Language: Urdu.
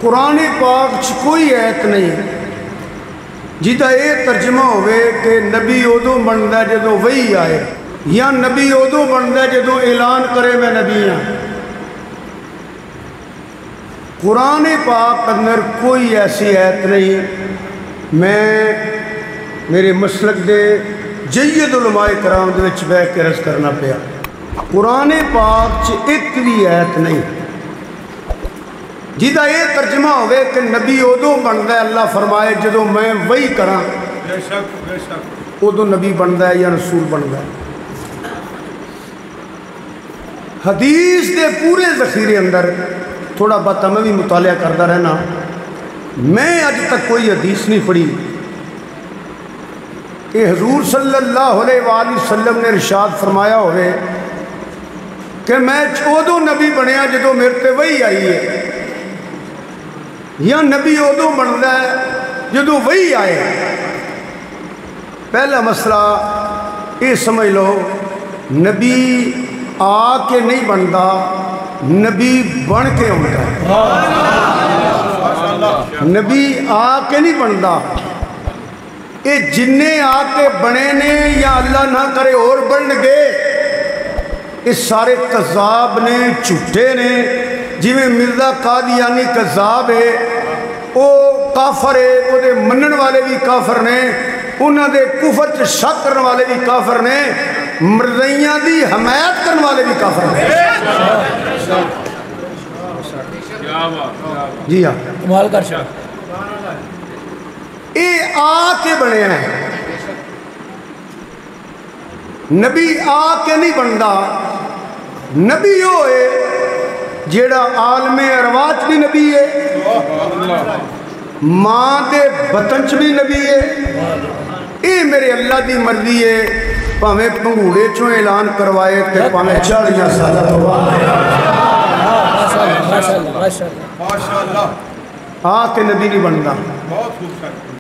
قرآن پاک چ کوئی ایت نہیں جیتا یہ ترجمہ ہوئے کہ نبی ادو بنتا ہے جدو وہی آئے، یا نبی ادو بنتا ہے جدو اعلان کرے میں نبی ہاں۔ قرآن پاک اندر کوئی ایسی ایت نہیں۔ میں میرے مسلک دے جید علماء کرام دے وچ بیٹھ کے عرض کرنا پیا، قرآن پاک چ ایک بھی ایت نہیں جیدہ یہ ترجمہ ہوئے کہ نبی ادو بنتا ہے، اللہ فرمائے جدو میں وہی کراں ادو نبی بنتا ہے یا رسول بنتا ہے۔ حدیث دے پورے ذخیرے اندر تھوڑا بہت میں بھی مطالعہ کرتا رہنا، میں اج تک کوئی حدیث نہیں پڑھی کہ حضور صلی اللہ علیہ وآلہ وسلم نے ارشاد فرمایا ہوئے کہ میں ادو نبی بنیا جدو میرے تے وہی آئی ہے، یا نبی ادو بنتا ہے جدو وہی آئے۔ پہلا مسئلہ یہ سمجھ لو، نبی آ کے نہیں بنتا، نبی بن کے ہوتا ہے۔ نبی آ کے نہیں بنتا، یہ جنہیں آ کے بنے نے یا اللہ نہ کرے اور بن گئے، یہ سارے کذاب نے، جھوٹے نے۔ جی میں مرزا قادیانی کذاب ہے، وہ کافر ہے، وہ دے منن والے بھی کافر نے، انہوں دے کفر چ شک کرنے والے بھی کافر نے، مرزائیاں دی حمایت کرنے والے بھی کافر نے۔ جی ہاں، کمال کر شاہ یہ آ کے بنے ہیں، نبی آ کے نہیں بنتا۔ نبی ہوئے جیڑا عالم ارواح بھی نبی ہے، ماں دے بطن چ بھی نبی ہے۔ یہ میرے اللہ دی مرضی ہے، پاویں پنگوڑے چوں اعلان کروائے تے پاویں 40 سال آ کے نبی نہیں بنتا۔